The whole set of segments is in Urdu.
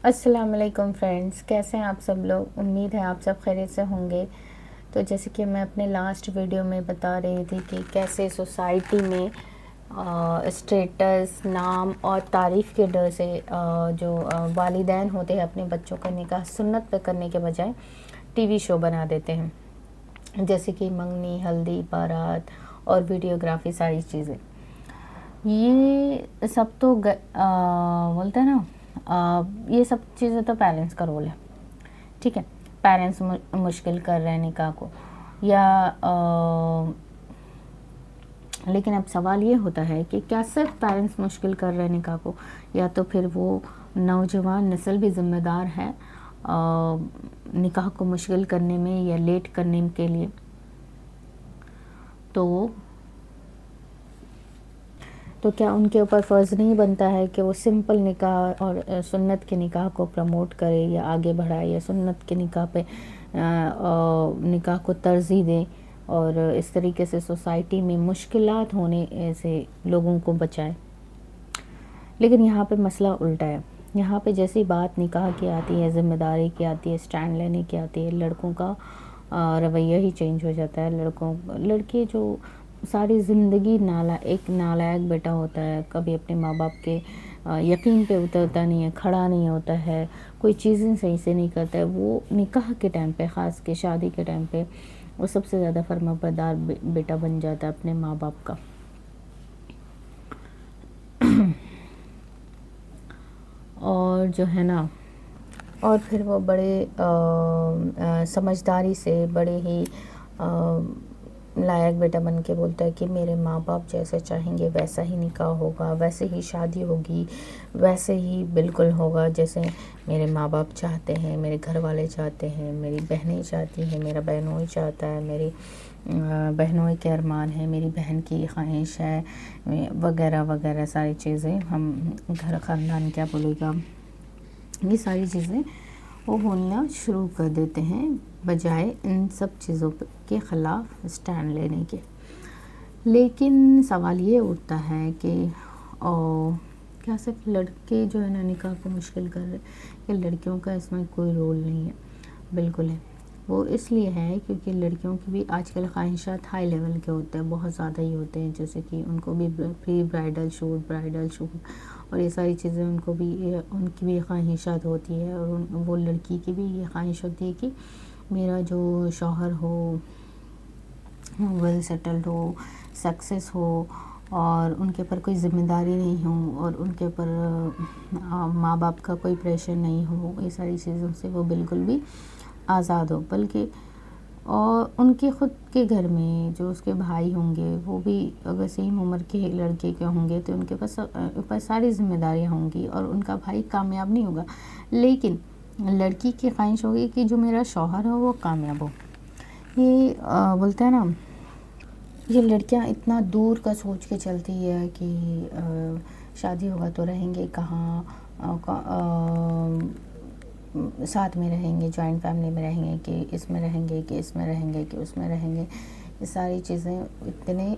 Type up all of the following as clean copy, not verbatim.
السلام علیکم فرینڈز، کیسے ہیں آپ سب لوگ؟ امید ہے آپ سب خیریت سے ہوں گے۔ تو جیسے کہ میں اپنے لاسٹ ویڈیو میں بتا رہی تھی کہ کیسے سوسائٹی میں اسٹیٹس، نام اور تعریف کے ڈر سے جو والدین ہوتے ہیں اپنے بچوں کا نکاح سنت پہ کرنے کے بجائے ٹی وی شو بنا دیتے ہیں، جیسے کہ منگنی، ہلدی، بارات اور ویڈیوگرافی، ساری چیزیں۔ یہ سب تو بولتے ہیں نا، یہ سب چیزیں تو پیرنٹس کا رول ہے، ٹھیک ہے۔ پیرنٹس مشکل کر رہے ہیں نکاح کو، یا لیکن اب سوال یہ ہوتا ہے کہ کیا صرف پیرنٹس مشکل کر رہے ہیں نکاح کو، یا تو پھر وہ نوجوان نسل بھی ذمہ دار ہے نکاح کو مشکل کرنے میں یا لیٹ کرنے کے لیے؟ تو کیا ان کے اوپر فرض نہیں بنتا ہے کہ وہ سمپل نکاح اور سنت کے نکاح کو پروموٹ کرے یا آگے بڑھائے، یا سنت کے نکاح پہ نکاح کو ترجیح دیں اور اس طریقے سے سوسائٹی میں مشکلات ہونے سے لوگوں کو بچائے؟ لیکن یہاں پہ مسئلہ الٹا ہے۔ یہاں پہ جیسی بات نکاح کی آتی ہے، ذمہ داری کی آتی ہے، اسٹینڈ لینے کی آتی ہے، لڑکوں کا رویہ ہی چینج ہو جاتا ہے۔ لڑکے جو ساری زندگی ایک نالائق بیٹا ہوتا ہے، کبھی اپنے ماں باپ کے یقین پہ اترتا نہیں ہے، کھڑا نہیں ہوتا ہے، کوئی چیزیں صحیح سے نہیں کرتا ہے، وہ نکاح کے ٹائم پہ، خاص کے شادی کے ٹائم پہ، وہ سب سے زیادہ فرما بردار بیٹا بن جاتا ہے اپنے ماں باپ کا۔ اور جو ہے نا، اور پھر وہ بڑے سمجھداری سے، بڑے ہی لائق بیٹا بن کے بولتا ہے کہ میرے ماں باپ جیسے چاہیں گے ویسا ہی نکاح ہوگا، ویسے ہی شادی ہوگی، ویسے ہی بالکل ہوگا جیسے میرے ماں باپ چاہتے ہیں، میرے گھر والے چاہتے ہیں، میری بہنیں چاہتی ہیں، میرا بہنوئی چاہتا ہے، میری بہنوئی کے ارمان ہے، میری بہن کی خواہش ہے، وغیرہ وغیرہ ساری چیزیں۔ ہم گھر خاندان کیا بولے گا، یہ ساری چیزیں وہ بولنا شروع کر دیتے ہیں، بجائے ان سب چیزوں کے خلاف اسٹینڈ لینے کے۔ لیکن سوال یہ اٹھتا ہے کہ کیا صرف لڑکے جو ہے نا نکاح کو مشکل کر رہے، یا لڑکیوں کا اس میں کوئی رول نہیں ہے؟ بالکل ہے۔ وہ اس لیے ہے کیونکہ لڑکیوں کی بھی آج کل خواہشات ہائی لیول کے ہوتے ہیں، بہت زیادہ ہی ہوتے ہیں، جیسے کہ ان کو بھی پری برائڈل شوٹ اور یہ ساری چیزیں ان کی بھی خواہشات ہوتی ہے، اور وہ لڑکی کی بھی یہ خواہش ہوتی ہے کہ میرا جو شوہر ہو ویل سیٹلڈ ہو، سکسیس ہو، اور ان کے اوپر کوئی ذمہ داری نہیں ہو، اور ان کے اوپر ماں باپ کا کوئی پریشر نہیں ہو، یہ ساری چیزوں سے وہ بالکل بھی آزاد ہو۔ بلکہ اور ان کے خود کے گھر میں جو اس کے بھائی ہوں گے، وہ بھی اگر سیم عمر کے لڑکے کے ہوں گے تو ان کے اوپر ساری ذمہ داریاں ہوں گی، اور ان کا بھائی کامیاب نہیں ہوگا، لیکن لڑکی کی خواہش ہوگی کہ جو میرا شوہر ہو وہ کامیاب ہو۔ یہ بولتے ہیں نا، یہ لڑکیاں اتنا دور کا سوچ کے چلتی ہے کہ شادی ہوگا تو رہیں گے کہاں، ساتھ میں رہیں گے، جوائنٹ فیملی میں رہیں گے کہ اس میں رہیں گے، کہ اس میں رہیں گے، کہ اس میں رہیں گے۔ یہ ساری چیزیں اتنے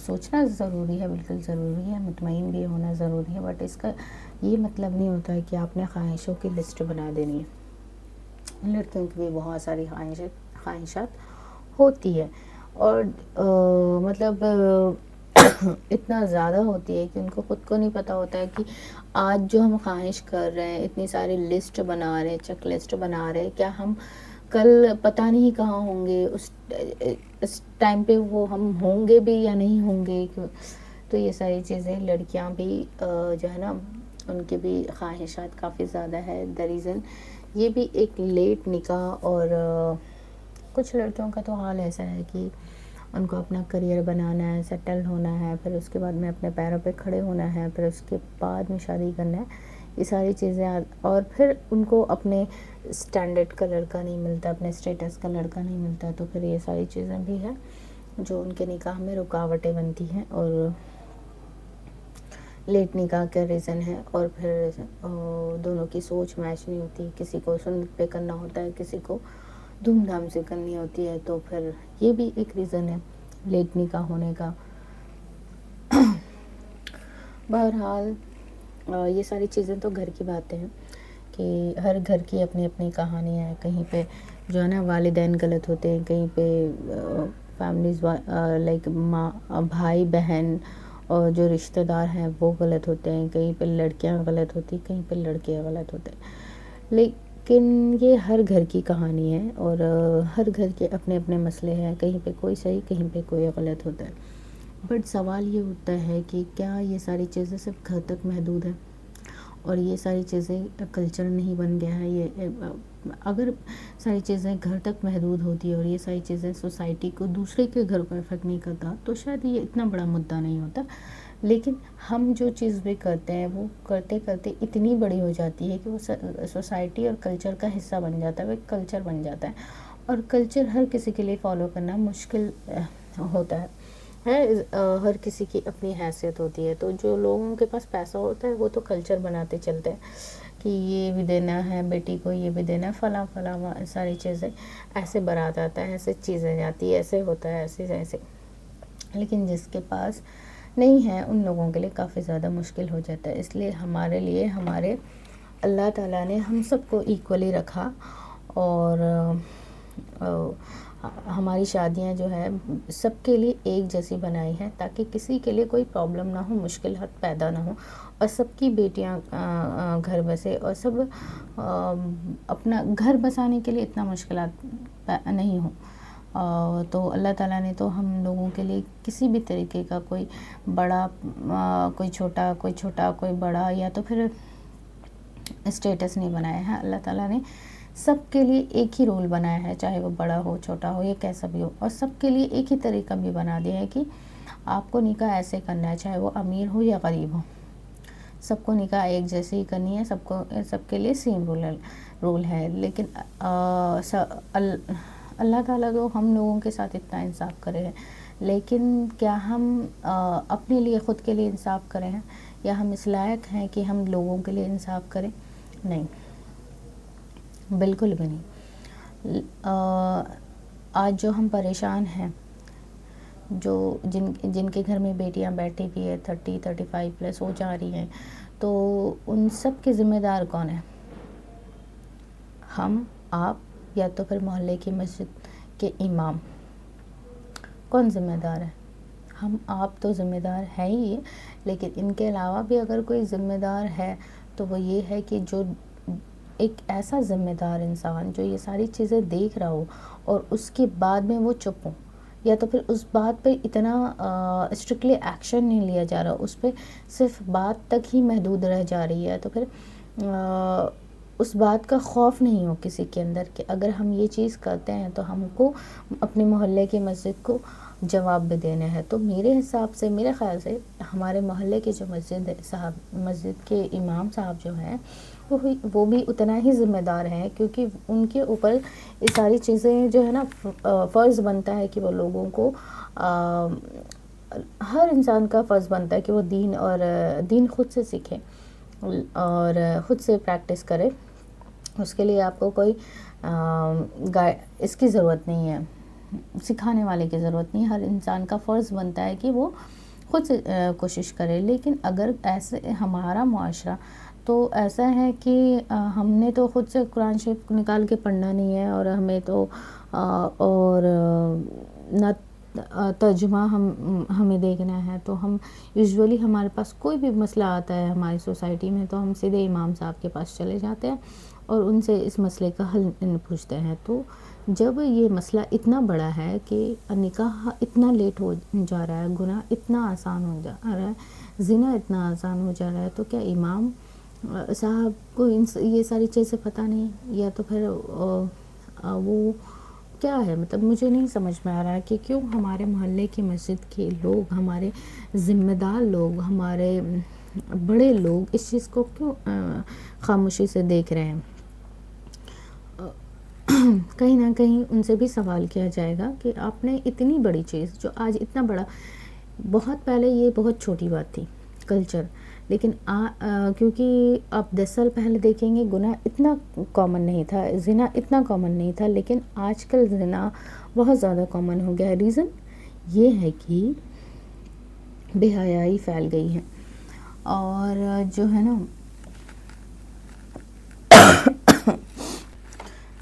سوچنا ضروری ہے، بالکل ضروری ہے، مطمئن بھی ہونا ضروری ہے، بٹ اس کا یہ مطلب نہیں ہوتا ہے کہ آپ نے خواہشوں کی لسٹ بنا دینی ہے۔ لڑکیوں کی بھی بہت ساری خواہشات ہوتی ہے، اور مطلب اتنا زیادہ ہوتی ہے کہ ان کو خود کو نہیں پتہ ہوتا ہے کہ آج جو ہم خواہش کر رہے ہیں، اتنی ساری لسٹ بنا رہے ہیں، چیک لسٹ بنا رہے ہیں، کیا ہم کل پتہ نہیں کہاں ہوں گے، اس ٹائم پہ وہ ہم ہوں گے بھی یا نہیں ہوں گے۔ تو یہ ساری چیزیں لڑکیاں بھی جو ہے نا، ان کی بھی خواہشات کافی زیادہ ہے۔ دا ریزن یہ بھی ایک لیٹ نکاح، اور کچھ لڑکیوں کا تو حال ایسا ہے کہ ان کو اپنا کریئر بنانا ہے، سیٹل ہونا ہے، پھر اس کے بعد میں اپنے پیروں پہ کھڑے ہونا ہے، پھر اس کے بعد میں شادی کرنا ہے، یہ ساری چیزیں، اور پھر ان کو اپنے اسٹینڈرڈ کا لڑکا نہیں ملتا، اپنے اسٹیٹس کا لڑکا نہیں ملتا، تو پھر یہ ساری چیزیں بھی ہیں جو ان کے نکاح میں رکاوٹیں بنتی ہیں، اور لیٹ نکاح کا ریزن ہے۔ اور پھر دونوں کی سوچ میچ نہیں ہوتی، کسی کو سنت پہ کرنا ہوتا ہے، کسی کو دھوم دھام سے کرنی ہوتی ہے، تو پھر یہ بھی ایک ریزن ہے لیٹ نکاح ہونے کا۔ بہرحال یہ ساری چیزیں تو گھر کی باتیں ہیں، کہ ہر گھر کی اپنی اپنی کہانی ہے. کہیں پہ جو ہے نا والدین غلط ہوتے ہیں, کہیں پہ فیملیز لائک ماں بھائی بہن اور جو رشتہ دار ہیں وہ غلط ہوتے ہیں, کہیں پہ لڑکیاں غلط ہوتی, کہیں پہ لڑکے غلط ہوتے ہیں. لیکن یہ ہر گھر کی کہانی ہے اور ہر گھر کے اپنے اپنے مسئلے ہیں, کہیں پہ کوئی صحیح کہیں پہ کوئی غلط ہوتا ہے. بٹ سوال یہ اٹھتا ہے کہ کیا یہ ساری چیزیں صرف گھر تک محدود ہیں اور یہ ساری چیزیں کلچر نہیں بن گیا ہے؟ یہ اگر ساری چیزیں گھر تک محدود ہوتی ہے اور یہ ساری چیزیں سوسائٹی کو دوسرے کے گھر کو افیکٹ نہیں کرتا تو شاید یہ اتنا بڑا مدعا نہیں ہوتا. لیکن ہم جو چیز بھی کرتے ہیں وہ کرتے کرتے اتنی بڑی ہو جاتی ہے کہ وہ سوسائٹی اور کلچر کا حصہ بن جاتا ہے, وہ ایک کلچر بن جاتا ہے. اور کلچر ہر کسی کے لیے فالو کرنا مشکل ہوتا ہے. ہر کسی کی اپنی حیثیت ہوتی ہے. تو جو لوگوں کے پاس پیسہ ہوتا ہے وہ تو کلچر بناتے چلتے ہیں کہ یہ بھی دینا ہے بیٹی کو, یہ بھی دینا ہے, فلاں فلاں ساری چیزیں, ایسے بارات آتا ہے, ایسے چیزیں جاتی ہے, ایسے ہوتا ہے, ایسے ایسے. لیکن جس کے پاس نہیں ہے ان لوگوں کے لیے کافی زیادہ مشکل ہو جاتا ہے. اس لیے ہمارے لیے ہمارے اللہ تعالیٰ نے ہم سب کو ایکولی رکھا اور ہماری شادیاں جو ہے سب کے لیے ایک جیسی بنائی ہیں تاکہ کسی کے لیے کوئی پرابلم نہ ہو, مشکلات پیدا نہ ہو اور سب کی بیٹیاں گھر بسے اور سب اپنا گھر بسانے کے لیے اتنا مشکلات نہیں ہوں. تو اللہ تعالیٰ نے تو ہم لوگوں کے لیے کسی بھی طریقے کا کوئی بڑا کوئی چھوٹا کوئی بڑا یا تو پھر اسٹیٹس نہیں بنایا ہے. اللہ تعالیٰ نے سب کے لیے ایک ہی رول بنایا ہے, چاہے وہ بڑا ہو چھوٹا ہو یا کیسا بھی ہو, اور سب کے لیے ایک ہی طریقہ بھی بنا دیا ہے کہ آپ کو نکاح ایسے کرنا ہے, چاہے وہ امیر ہو یا غریب ہو, سب کو نکاح ایک جیسے ہی کرنی ہے, سب کے لیے سیم رول ہے. لیکن اللہ تعالیٰ تو ہم لوگوں کے ساتھ اتنا انصاف کرے ہیں, لیکن کیا ہم اپنے لیے خود کے لیے انصاف کریں ہیں یا ہم اس لائق ہیں کہ ہم لوگوں کے لیے انصاف کریں؟ نہیں, بالکل بھی نہیں. آج جو ہم پریشان ہیں, جو جن کے گھر میں بیٹیاں بیٹھی ہوئی ہے 30-35 پلس ہو جا رہی ہیں, تو ان سب کے ذمہ دار کون ہیں؟ ہم, آپ, یا تو پھر محلے کی مسجد کے امام. کون ذمہ دار ہے؟ ہم آپ تو ذمہ دار ہے ہی, لیکن ان کے علاوہ بھی اگر کوئی ذمہ دار ہے تو وہ یہ ہے کہ جو ایک ایسا ذمہ دار انسان جو یہ ساری چیزیں دیکھ رہا ہو اور اس کے بعد میں وہ چپ ہو, یا تو پھر اس بات پہ اتنا اسٹرکٹلی ایکشن نہیں لیا جا رہا, اس پہ صرف بات تک ہی محدود رہ جا رہی ہے, تو پھر اس بات کا خوف نہیں ہو کسی کے اندر کہ اگر ہم یہ چیز کرتے ہیں تو ہم کو اپنے محلے کی مسجد کو جواب بھی دینا ہے. تو میرے حساب سے, میرے خیال سے ہمارے محلے کے جو مسجد کے امام صاحب جو ہیں وہ بھی اتنا ہی ذمہ دار ہیں, کیونکہ ان کے اوپر یہ ساری چیزیں جو ہے نا فرض بنتا ہے کہ وہ لوگوں کو, ہر انسان کا فرض بنتا ہے کہ وہ دین خود سے سیکھے اور خود سے پریکٹس کرے. اس کے لیے آپ کو کوئی اس کی ضرورت نہیں ہے, سکھانے والے کی ضرورت نہیں. ہر انسان کا فرض بنتا ہے کہ وہ خود سے کوشش کرے. لیکن اگر ایسے ہمارا معاشرہ تو ایسا ہے کہ ہم نے تو خود سے قرآن شریف نکال کے پڑھنا نہیں ہے, اور ہمیں تو اور نہ ترجمہ ہمیں دیکھنا ہے. تو ہم یوزولی ہمارے پاس کوئی بھی مسئلہ آتا ہے ہماری سوسائٹی میں تو ہم سیدھے امام صاحب کے پاس چلے جاتے ہیں اور ان سے اس مسئلے کا حل پوچھتے ہیں. تو جب یہ مسئلہ اتنا بڑا ہے کہ نکاح اتنا لیٹ ہو جا رہا ہے, گناہ اتنا آسان ہو جا رہا ہے, زنا اتنا آسان ہو جا رہا ہے, تو کیا امام صاحب کو یہ ساری چیزیں پتہ نہیں, یا تو پھر وہ کیا ہے؟ مطلب مجھے نہیں سمجھ میں آ رہا ہے کہ کیوں ہمارے محلے کی مسجد کے لوگ, ہمارے ذمہ دار لوگ, ہمارے بڑے لوگ اس چیز کو کیوں خاموشی سے دیکھ رہے ہیں. کہیں نہ کہیں ان سے بھی سوال کیا جائے گا کہ آپ نے اتنی بڑی چیز جو آج اتنا بڑا, بہت پہلے یہ بہت چھوٹی بات تھی کلچر, لیکن کیونکہ آپ 10 سال پہلے دیکھیں گے گناہ اتنا کامن نہیں تھا, زنا اتنا کامن نہیں تھا, لیکن آج کل زنا بہت زیادہ کامن ہو گیا ہے. ریزن یہ ہے کہ بے حیائی پھیل گئی ہے, اور جو ہے نا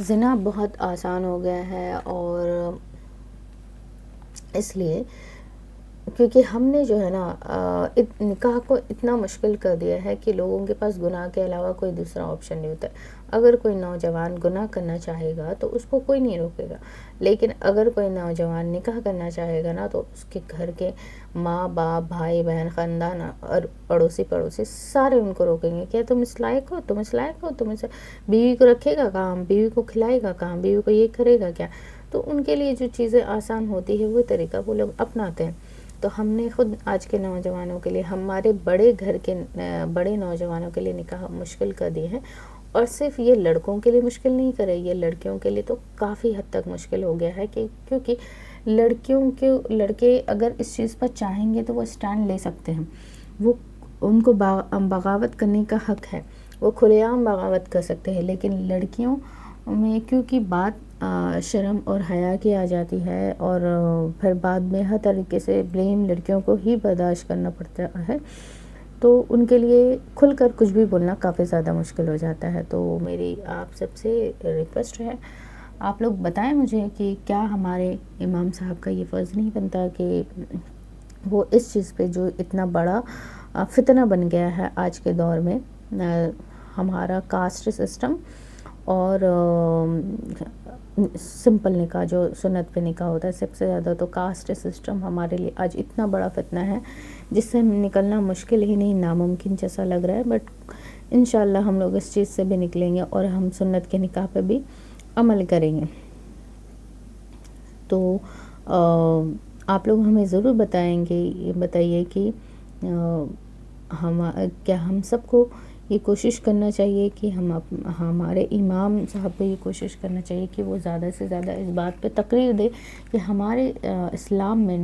زنا بہت آسان ہو گیا ہے، اور اس لیے کیونکہ ہم نے جو ہے نا نکاح کو اتنا مشکل کر دیا ہے کہ لوگوں کے پاس گناہ کے علاوہ کوئی دوسرا آپشن نہیں ہوتا ہے۔ اگر کوئی نوجوان گناہ کرنا چاہے گا تو اس کو کوئی نہیں روکے گا، لیکن اگر کوئی نوجوان نکاح کرنا چاہے گا نا تو اس کے گھر کے ماں باپ، بھائی بہن، خاندان اور پڑوسی سارے ان کو روکیں گے، کیا تم اس لائق ہو، تم اس لائق ہو، تم اس بیوی کو رکھے گا کام، بیوی کو کھلائے گا کام، بیوی کو یہ کرے گا کیا؟ تو ان کے لیے جو چیزیں آسان ہوتی ہے وہ طریقہ وہ لوگ اپناتے ہیں۔ تو ہم نے خود آج کے نوجوانوں کے لیے، ہمارے بڑے گھر کے بڑے نوجوانوں کے لیے نکاح مشکل کر دیے ہیں، اور صرف یہ لڑکوں کے لیے مشکل نہیں کرے، یہ لڑکیوں کے لیے تو کافی حد تک مشکل ہو گیا ہے، کیونکہ لڑکے اگر اس چیز پر چاہیں گے تو وہ اسٹینڈ لے سکتے ہیں، وہ ان کو بغاوت کرنے کا حق ہے، وہ کھلے عام بغاوت کر سکتے ہیں، لیکن لڑکیوں میں کیونکہ بات شرم اور حیا کی آ جاتی ہے، اور پھر بعد میں ہر طریقے سے بلیم لڑکیوں کو ہی برداشت کرنا پڑتا ہے، تو ان کے لیے کھل کر کچھ بھی بولنا کافی زیادہ مشکل ہو جاتا ہے۔ تو میری آپ سب سے ریکویسٹ ہے، آپ لوگ بتائیں مجھے کہ کیا ہمارے امام صاحب کا یہ فرض نہیں بنتا کہ وہ اس چیز پہ جو اتنا بڑا فتنہ بن گیا ہے آج کے دور میں، ہمارا کاسٹ سسٹم اور سمپل نکاح جو سنت پہ نکاح ہوتا ہے، سب سے زیادہ تو کاسٹ سسٹم ہمارے لیے آج اتنا بڑا فتنہ ہے جس سے نکلنا مشکل ہی نہیں، ناممکن جیسا لگ رہا ہے، بٹ انشاءاللہ ہم لوگ اس چیز سے بھی نکلیں گے اور ہم سنت کے نکاح پہ بھی عمل کریں گے۔ تو آپ لوگ ہمیں ضرور بتائیے کہ کیا ہم سب کو یہ کوشش کرنا چاہیے کہ ہمارے امام صاحب کو یہ کوشش کرنا چاہیے کہ وہ زیادہ سے زیادہ اس بات پہ تقریر دے کہ ہمارے اسلام میں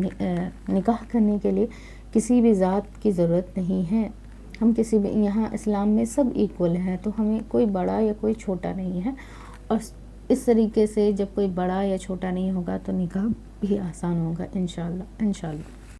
نکاح کرنے کے لیے کسی بھی ذات کی ضرورت نہیں ہے، ہم کسی بھی، یہاں اسلام میں سب ایکول ہیں، تو ہمیں کوئی بڑا یا کوئی چھوٹا نہیں ہے، اور اس طریقے سے جب کوئی بڑا یا چھوٹا نہیں ہوگا تو نکاح بھی آسان ہوگا انشاءاللہ۔